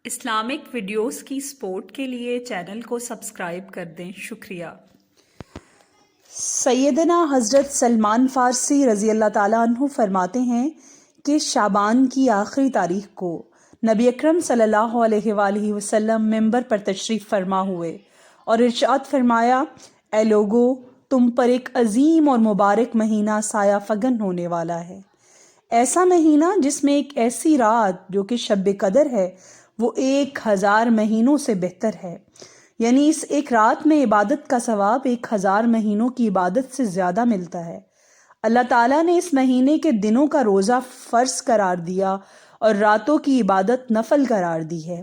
Islamic videos کی support کے لیے چینل کو سبسکرائب کر دیں، شکریہ۔ سیدنا حضرت سلمان فارسی رضی اللہ تعالیٰ عنہ فرماتے ہیں کہ شعبان کی آخری تاریخ کو نبی اکرم صلی اللہ علیہ وآلہ وسلم ممبر پر تشریف فرما ہوئے اور ارشاد فرمایا، اے لوگو، تم پر ایک عظیم اور مبارک مہینہ سایہ فگن ہونے والا ہے۔ ایسا مہینہ جس میں ایک ایسی رات جو کہ شب قدر ہے وہ 1000 مہینوں سے بہتر ہے، یعنی اس ایک رات میں عبادت کا ثواب 1000 مہینوں کی عبادت سے زیادہ ملتا ہے۔ اللہ تعالیٰ نے اس مہینے کے دنوں کا روزہ فرض قرار دیا اور راتوں کی عبادت نفل قرار دی ہے۔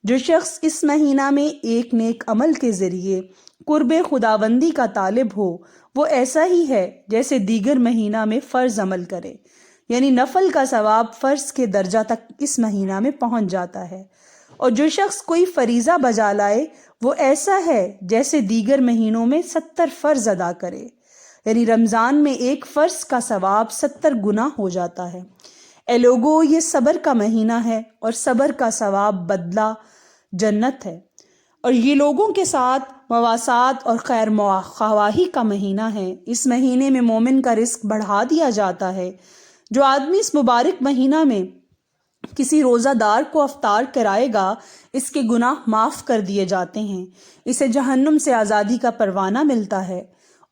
جو شخص اس مہینہ میں ایک نیک عمل کے ذریعے قرب خداوندی کا طالب ہو وہ ایسا ہی ہے جیسے دیگر مہینہ میں فرض عمل کرے، یعنی نفل کا ثواب فرض کے درجہ تک اس مہینہ میں پہنچ جاتا ہے۔ اور جو شخص کوئی فریضہ بجا لائے وہ ایسا ہے جیسے دیگر مہینوں میں 70 فرض ادا کرے، یعنی رمضان میں ایک فرض کا ثواب 70 گنا ہو جاتا ہے۔ اے لوگو، یہ صبر کا مہینہ ہے اور صبر کا ثواب بدلہ جنت ہے، اور یہ لوگوں کے ساتھ مواسات اور خیر خواہی کا مہینہ ہے۔ اس مہینے میں مومن کا رزق بڑھا دیا جاتا ہے۔ جو آدمی اس مبارک مہینہ میں کسی روزہ دار کو افطار کرائے گا اس کے گناہ معاف کر دیے جاتے ہیں، اسے جہنم سے آزادی کا پروانہ ملتا ہے،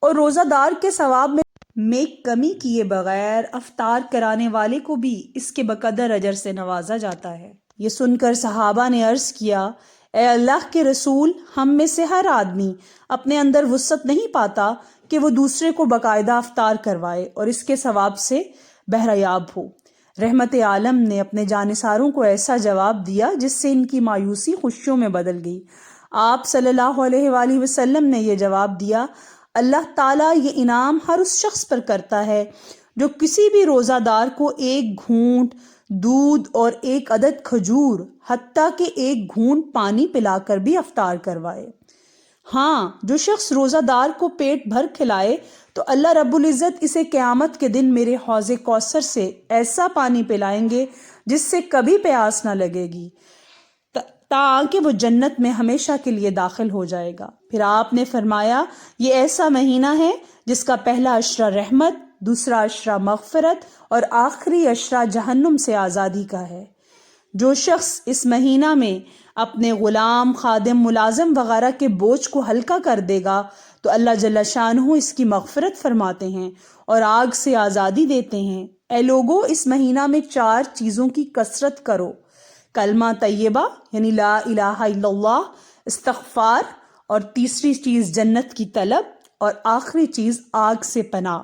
اور روزہ دار کے ثواب میں کمی کیے بغیر افطار کرانے والے کو بھی اس کے بقدر اجر سے نوازا جاتا ہے۔ یہ سن کر صحابہ نے عرض کیا، اے اللہ کے رسول، ہم میں سے ہر آدمی اپنے اندر وسعت نہیں پاتا کہ وہ دوسرے کو باقاعدہ افطار کروائے اور اس کے ثواب سے بہریاب ہو۔ رحمت عالم نے اپنے جانثاروں کو ایسا جواب دیا جس سے ان کی مایوسی خوشیوں میں بدل گئی۔ آپ صلی اللہ علیہ وآلہ وسلم نے یہ جواب دیا، اللہ تعالیٰ یہ انعام ہر اس شخص پر کرتا ہے جو کسی بھی روزہ دار کو ایک گھونٹ دودھ اور ایک عدد کھجور حتیٰ کہ ایک گھونٹ پانی پلا کر بھی افطار کروائے۔ ہاں، جو شخص روزہ دار کو پیٹ بھر کھلائے تو اللہ رب العزت اسے قیامت کے دن میرے حوض کوثر سے ایسا پانی پلائیں گے جس سے کبھی پیاس نہ لگے گی، تاکہ وہ جنت میں ہمیشہ کے لیے داخل ہو جائے گا۔ پھر آپ نے فرمایا، یہ ایسا مہینہ ہے جس کا پہلا عشرہ رحمت، دوسرا عشرہ مغفرت اور آخری عشرہ جہنم سے آزادی کا ہے۔ جو شخص اس مہینہ میں اپنے غلام، خادم، ملازم وغیرہ کے بوجھ کو ہلکا کر دے گا تو اللہ جل شانہ اس کی مغفرت فرماتے ہیں اور آگ سے آزادی دیتے ہیں۔ اے لوگو، اس مہینہ میں 4 چیزوں کی کثرت کرو: کلمہ طیبہ یعنی لا الہ الا اللہ، استغفار، اور تیسری چیز جنت کی طلب، اور آخری چیز آگ سے پناہ۔